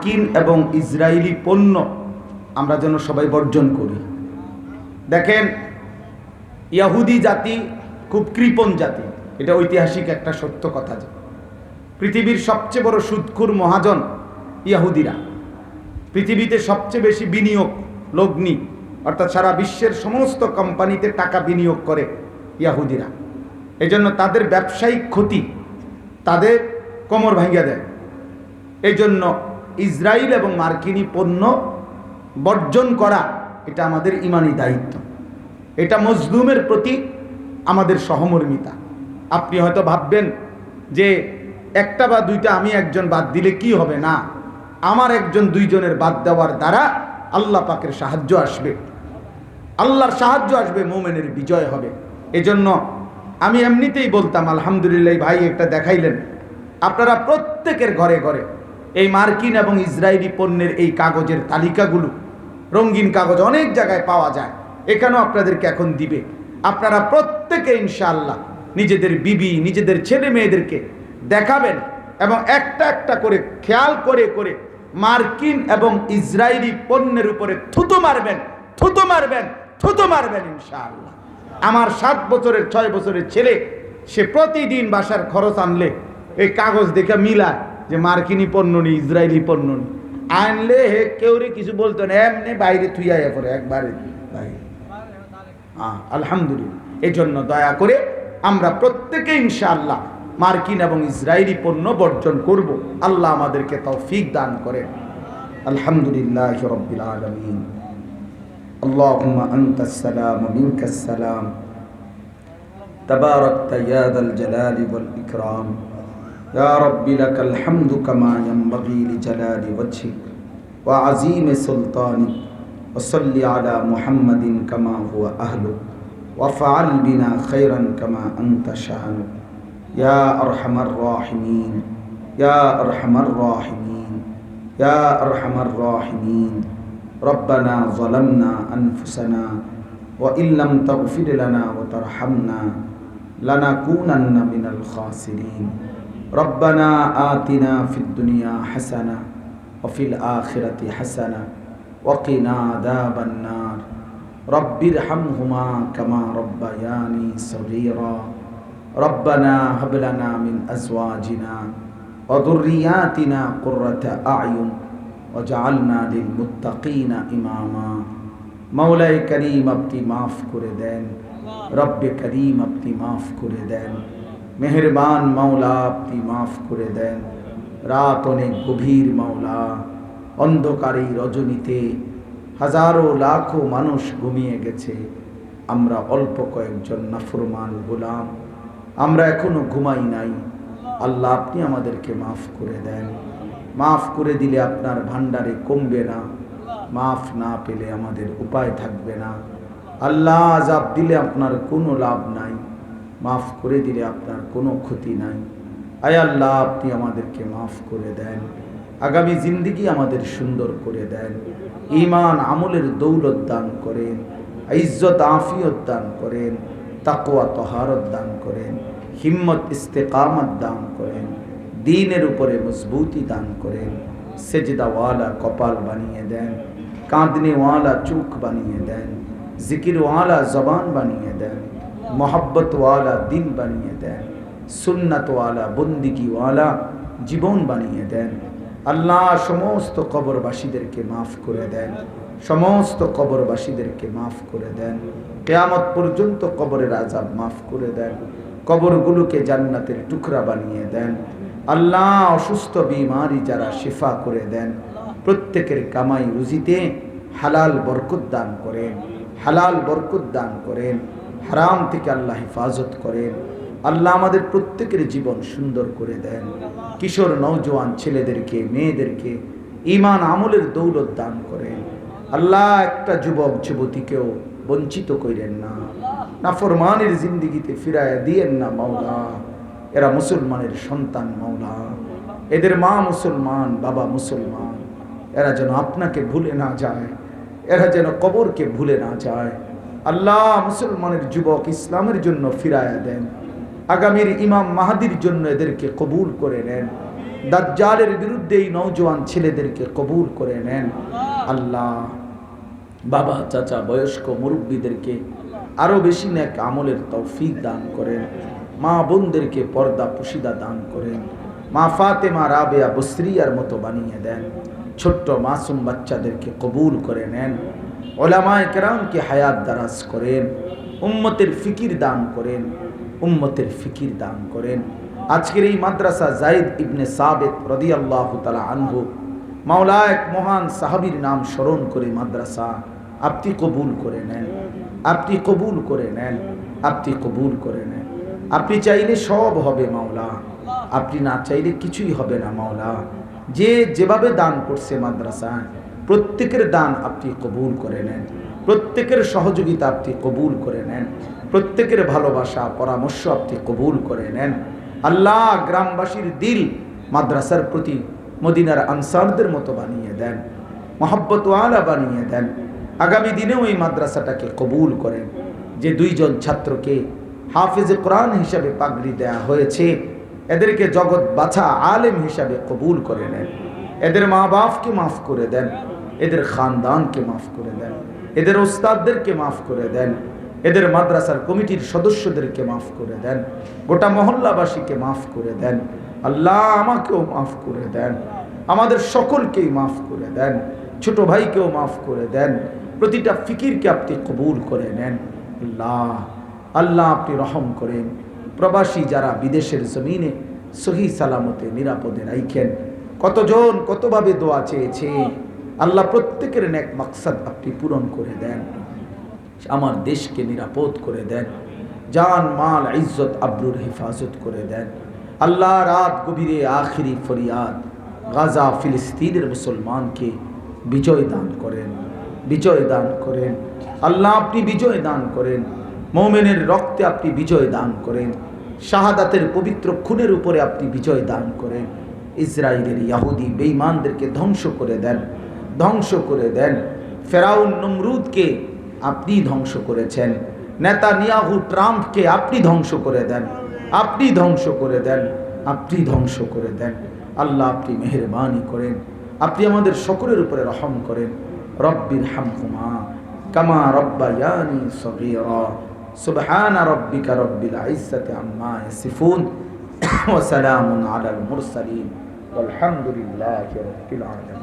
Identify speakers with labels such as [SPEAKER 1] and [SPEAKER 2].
[SPEAKER 1] মার্কিন এবং ইসরায়েলি পণ্য আমরা যেন সবাই বর্জন করি। দেখেন, ইহুদি জাতি খুব কৃপণ জাতি, এটা ঐতিহাসিক একটা সত্য কথা। যে পৃথিবীর সবচেয়ে বড় সুদখোর মহাজন ইহুদিরা, পৃথিবীতে সবচেয়ে বেশি বিনিয়োগ লগ্নি, অর্থাৎ সারা বিশ্বের সমস্ত কোম্পানিতে টাকা বিনিয়োগ করে ইহুদিরা। এজন্য তাদের ব্যবসায়িক ক্ষতি তাদের কোমর ভাঙিয়ে দেয়। এই জন্য ইসরায়েল এবং মার্কিনী পণ্য বর্জন করা এটা আমাদের ইমানি দায়িত্ব। এটা মজলুমের প্রতি আমাদের সহমর্মিতা। আপনি হয়তো ভাববেন যে একটা বা দুইটা আমি একজন বাদ দিলে কি হবে, না, আমার একজন দুইজনের বাদ দেওয়ার দ্বারা আল্লাহ পাকের সাহায্য আসবে, আল্লাহর সাহায্য আসবে, মোমেনের বিজয় হবে। এজন্য আমি এমনিতেই বলতাম, আলহামদুলিল্লাহ ভাই একটা দেখাইলেন, আপনারা প্রত্যেকের ঘরে ঘরে এই মার্কিন এবং ইসরায়েলি পণ্যের এই কাগজের তালিকাগুলো, রঙিন কাগজ অনেক জায়গায় পাওয়া যায়, এখানেও আপনাদেরকে এখন দিবে। আপনারা প্রত্যেকে ইনশাআল্লাহ নিজেদের বিবি, নিজেদের ছেলে মেয়েদেরকে দেখাবেন এবং একটা একটা করে খেয়াল করে করে মার্কিন এবং ইসরায়েলি পণ্যের উপরে থুতু মারবেন, থুতু মারবেন, থুতু মারবেন ইনশাআল্লাহ। আমার 7 বছরের 6 বছরের ছেলে, সে প্রতিদিন বাসার খরচ আনলে এই কাগজ দেখে মিলায় যে মার্কিনী পণ্য নি, ইসরায়েলি পণ্য নি, আনলে হে কেউরে কিছু বলতো না, এমনি বাইরে থুইয়া পড়ে একবারে বাইরে। আলহামদুলিল্লাহ। এই জন্য দয়া করে আমরা প্রত্যেকে ইনশাআল্লাহ মার্কিন এবং ইসরায়েলি পণ্য বর্জন করব। আল্লাহ আমাদেরকে তৌফিক দান করেন। আলহামদুলিল্লাহ রাব্বিল আলামিন। আল্লাহুম্মা আনতাস সালাম ওয়া মিনকাস সালাম, তাবারাকতা ইয়া যাল জালালি ওয়াল ইকরাম, ইয়া রাব্বি লাকাল হামদু কামা ইয়ানবাগি লিজালালি ওয়াজহিক ওয়া আযীমি সুলতানিক, ওয়া সাল্লি আলা মুহাম্মাদিন কামা হুয়া আহলুক, ওয়া ফাআল বিনা খায়রান কামা আনতা শানুক, ইয়া আরহামার রাহিমিন, ইয়া আরহামার রাহিমিন, ইয়া আরহামার রাহিমিন। রব্বানা যালামনা আনফুসানা ওয়া ইল্লাম তাগফির লানা ওয়া তারহামনা লানাকুনান্না মিনাল খাসিরিন। রব্বানা আতিনা ফিদ দুনিয়া হাসানা ওয়া ফিল আখিরাতি হাসানা ওয়া কিনা আযাবান নার। রব্বিরহামহুমা কামা রব্বায়ানি সগীরা। রব্বানা হাব লানা মিন আজওয়াজিনা ওয়া যুররিয়াতিনা কুররাতা আ'য়ুন ওয়াজআলনা লিল মুত্তাকিনা ইমামা। মাওলায়ে করিম আপনি মাফ করে দেন, রব্বে করিম আপনি মাফ করে দেন, মেহেরবান মাওলা আপনি মাফ করে দেন। রাত অনেক গভীর মাওলা, অন্ধকারী রজনীতে হাজারো লাখো মানুষ ঘুমিয়ে গেছে, আমরা অল্প কয়েকজন নাফরমান গোলাম, আমরা এখনো ঘুমাই নাই। আল্লাহ আপনি আমাদেরকে মাফ করে দেন। মাফ করে দিলে আপনার ভান্ডারে কমবে না, মাফ না পেলে আমাদের উপায় থাকবে না। আল্লাহ আযাব দিলে আপনার কোনো লাভ নাই, মাফ করে দিলে আপনার কোনো ক্ষতি নাই। আয় আল্লাহ আপনি আমাদেরকে মাফ করে দেন, আগামী জিন্দেগি আমাদের সুন্দর করে দেন, ঈমান আমলের দৌলত দান করেন, ইজ্জত আফিয়ত দান করেন, তাকওয়া তহারত দান করেন, হিম্মত ইস্তেকামত দান করেন, দ্বীনের উপরে মজবুতি দান করেন, সেজদাওয়ালা কপাল বানিয়ে দেন, কাঁদনেওয়ালা চোখ বানিয়ে দেন, জিকিরওয়ালা জবান বানিয়ে দেন, মোহাব্বতওয়ালা দিল বানিয়ে দেন, সুন্নাতওয়ালা বন্দিগিওয়ালা জীবন বানিয়ে দেন। আল্লাহ সমস্ত কবরবাসীদেরকে মাফ করে দেন, সমস্ত কবরবাসীদেরকে মাফ করে দেন, কিয়ামত পর্যন্ত কবরের আযাব মাফ করে দেন, কবরগুলোকে জান্নাতের টুকরা বানিয়ে দেন। আল্লাহ অসুস্থ বিমারি যারা শিফা করে দেন, প্রত্যেকের কামাই রুজিতে হালাল বরকত দান করেন, হালাল বরকত দান করেন, হারাম থেকে আল্লাহ হেফাজত করেন। আল্লাহ আমাদের প্রত্যেকের জীবন সুন্দর করে দেন, কিশোর নওজোয়ান ছেলেদেরকে মেয়েদেরকে ঈমান আমলের দৌলত দান করেন। আল্লাহ একটা যুবক যুবতীকেও বঞ্চিত করেন না, নাফরমানের জিন্দেগিতে ফিরায়া দিয়েন না মাওলা। এরা মুসলমানের সন্তান মাওলা, এদের মা মুসলমান, বাবা মুসলমান, এরা যেন আপনাকে ভুলে না যায়, এরা যেন কবরকে ভুলে না যায়। আল্লাহ মুসলমানের যুবক ইসলামের জন্য ফিরায়া দেন, আগামীর ইমাম মাহাদির জন্য এদেরকে কবুল করে নেন। দাজ্জালের বিরুদ্ধে এই নওজোয়ান ছেলেদেরকে কবুল করে নেন। আল্লাহ বাবা চাচা বয়স্ক মুরব্বীদেরকে আরো বেশি নেক আমলের তৌফিক দান করেন। মা বোনদেরকে পর্দা পুশিদা দান করেন। মা ফাতেমা রাবেয়া বসরিয়ার মতো বানিয়ে দেন। ছোট্ট মাসুম বাচ্চাদেরকে কবুল করে নেন। উলামায়ে কেরামকে হায়াত দারাজ করেন। উম্মতের ফিকির দান করেন। উম্মতের ফিকির দান করেন। আজকের এই মাদ্রাসা যায়েদ ইবনে সাবিত রাদিয়াল্লাহু তাআলা আনহু মাওলা এক মহান সাহাবীর নাম স্মরণ করে মাদ্রাসা আপনি কবুল করে নেন। আপনি কবুল করে নেন। আপনি কবুল করে নেন। আপনি চাইলে সব হবে মাওলা, আপনি না চাইলে কিছুই হবে না মাওলা। যে যেভাবে দান করছে মাদ্রাসায় প্রত্যেকের দান আপনি কবুল করে নেন। প্রত্যেকের সহযোগিতা আপনি কবুল করে নেন। প্রত্যেকের ভালোবাসা পরামর্শ আপনি কবুল করে নেন। আল্লাহ গ্রামবাসীর দিল মাদ্রাসার প্রতি মদিনার আনসারদের মতো বানিয়ে দেন, মহব্বতওয়ালা বানিয়ে দেন। আগামী দিনেও এই মাদ্রাসাটাকে কবুল করেন। যে দুইজন ছাত্রকে হাফেজে কোরআন হিসাবে পাগড়ি দেয়া হয়েছে এদেরকে জগৎ বাছা আলেম হিসাবে কবুল করে নেন। এদের মা বাপকে মাফ করে দেন। এদের খানদানকে মাফ করে দেন। এদের ওস্তাদদেরকে মাফ করে দেন। এদের মাদ্রাসার কমিটির সদস্যদেরকে মাফ করে দেন। গোটা মহল্লাবাসীকে মাফ করে দেন। আল্লাহ আমাকেও মাফ করে দেন। আমাদের সকলকেই মাফ করে দেন। ছোট ভাইকেও মাফ করে দেন। প্রতিটা ফিকিরকে আপনি কবুল করে নেন। আল্লাহ আল্লাহ আপনি রহম করেন। প্রবাসী যারা বিদেশের জমিনে সহি সালামতে নিরাপদে রাখেন, কতজন কতভাবে দোয়া চেয়েছে, আল্লাহ প্রত্যেকের নেক মাকসাদ আপনি পূরণ করে দেন। আমার দেশকে নিরাপদ করে দেন। জান মাল ইজ্জত আবরুর হেফাজত করে দেন। আল্লাহ রাত গভীরে আখিরি ফরিয়াদ গাজা ফিলিস্তিনের মুসলমানকে বিজয় দান করেন। বিজয় দান করেন আল্লাহ, আপনি বিজয় দান করেন। মুমিনের রক্তে আপনি বিজয় দান করেন। শাহাদাতের পবিত্র খুনের উপরে আপনি বিজয় দান করেন। ইসরায়েলের ইহুদি বেঈমানদেরকে ধ্বংস করে দেন, ধ্বংস করে দেন। ফেরাউন নমরুদকে আপনি ধ্বংস করেছেন। নেতানিয়াহু ট্রাম্পকে আপনি ধ্বংস করে দেন। আপনি ধ্বংস করে দেন। আপনি ধ্বংস করে দেন। আল্লাহ আপনি মেহেরবানি করেন। আপনি আমাদের সকলের উপরে রহম করেন। রব্বির হামহুমা কামা রব্বায়ানি সগীরা। সুবহান রাব্বিকা রব্বিল ইজ্জাতি আম্মা ইয়াসিফুন ওয়া সালামুন আলাল মুরসালিন ওয়ালহামদুলিল্লাহি রাব্বিল আলামিন।